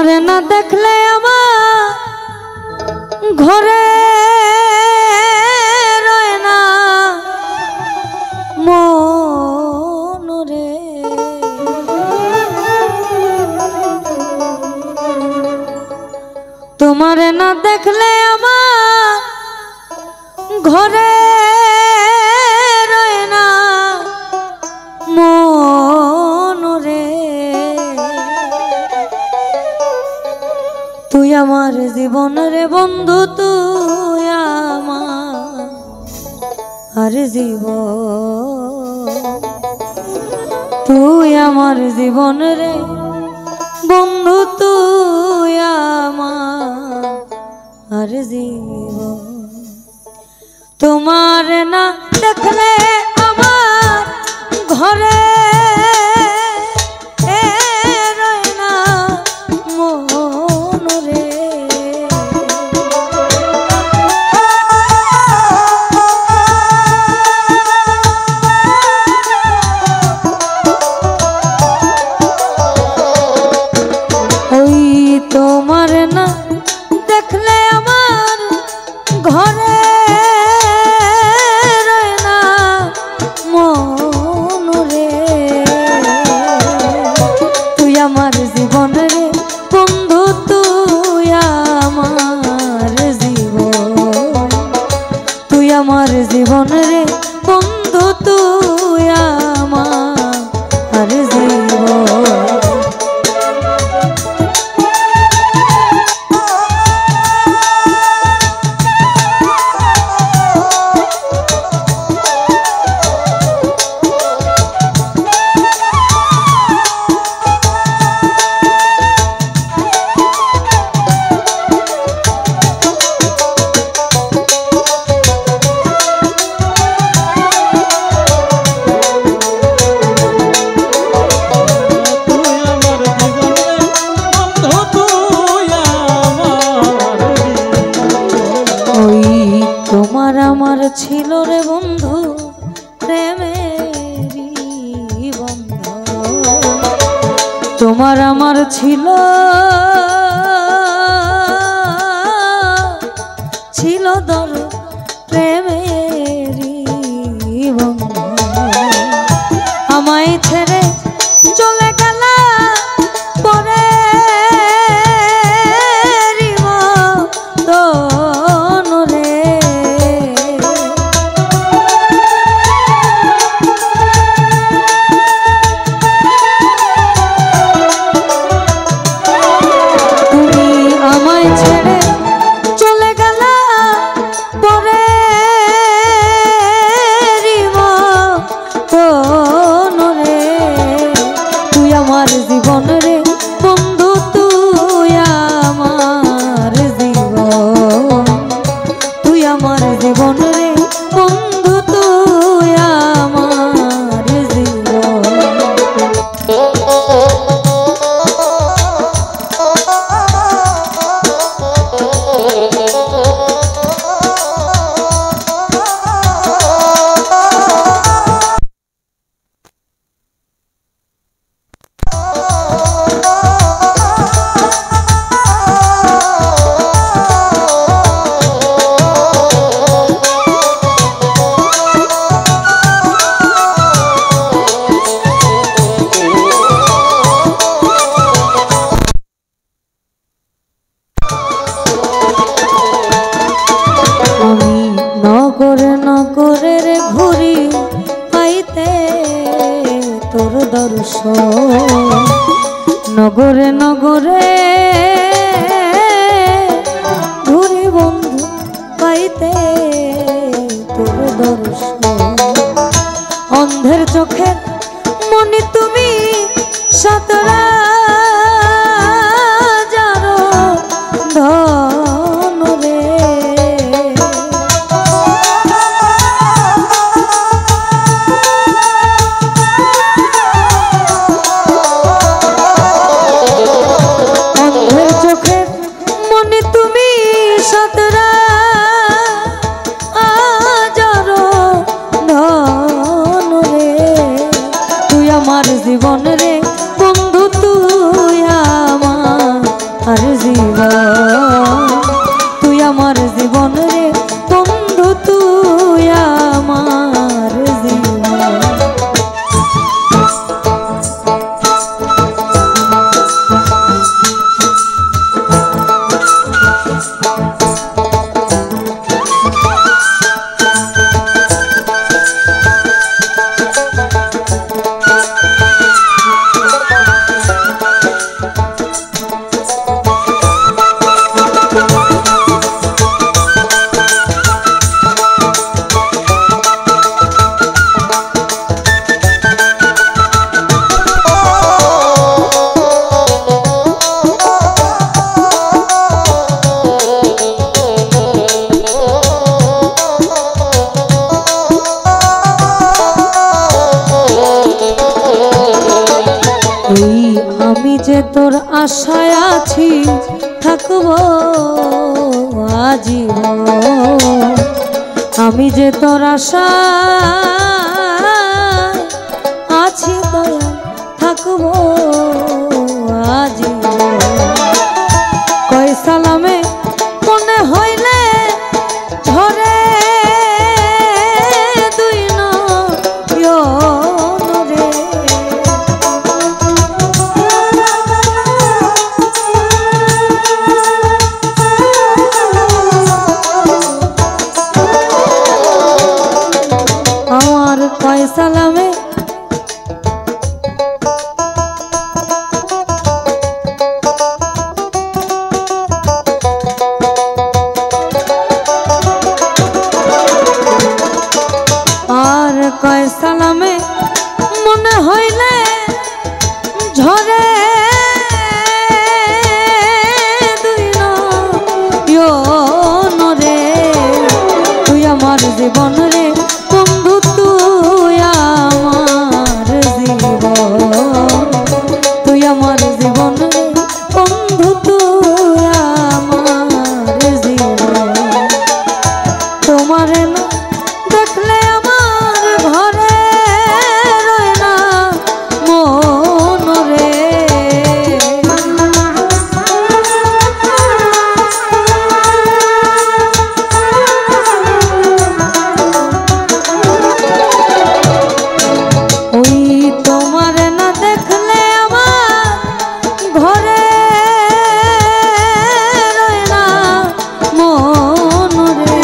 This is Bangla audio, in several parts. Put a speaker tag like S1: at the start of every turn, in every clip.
S1: তোমারে না দেখলে আমার ঘরে রয় না মন রে। তোমারে না দেখলে আমার ঘরে রয় না মন রে। তুই আমার জীবন রে বন্ধু, তুই আমার জীবন, তুই আমার জীবন রে বন্ধু, তুই আমার জীবন। তোমার না দেখলে আমার ঘরে রয় না মন রে। ওই তোমার না দেখলে আমার ঘরে রয় না মন রে। তুই আমার জীবন রে বন্ধু, তুই আমার জীবন, তুই আমার জীবন রে বন্ধু, তুই আমার জীবন। তোমার আমার ছিল রে বন্ধু প্রেমেরই বন্ধ, তোমার আমার ছিল ছিল দর প্রেমেরই বন্ধ। আমায় ছেড়ে চলে গেল পরে জীবন রে বন্ধু, তুই আমার জীবন, তুই আমার জীবন রে বন্ধু, তুই আমার জীবন। নগরের ঘুরি পাইতে তোর দর্শন, নগরে নগরে ঘুরি বন্ধু পাইতে তোর দর্শন। অন্ধের চোখের মনি তুমি সতরা যারো ধন রে। জীবন রে বন্ধু, তুই আমার আশায় আছি থাকবো আজীবন। আমি যে তোর আশায় আছি দয়া থাকবো আজীবন। কয় সালামে মনে হইলে ঝরে দুই নয়নরে। আমার কয় সালামে কয় সালামে মনে হইলে ঝরে দুই নয়নরে। তুই আমার জীবন রে বন্ধু, তুই আমার জীবন, তুই আমার জীবন রে বন্ধু, তুই আমার জীবন। তোমারে না দেখলে ঘরে রয় না মন রে। ওই তোমার না দেখলে আমার ঘরে রয় না মন রে।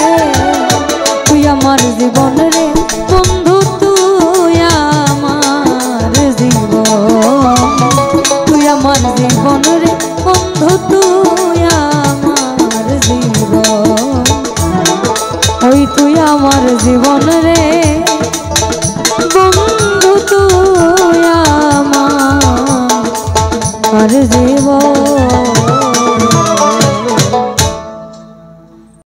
S1: তুই আমার জীবন রে বন্ধু, তুই আমার জীবন, তুই আমার জীবন রে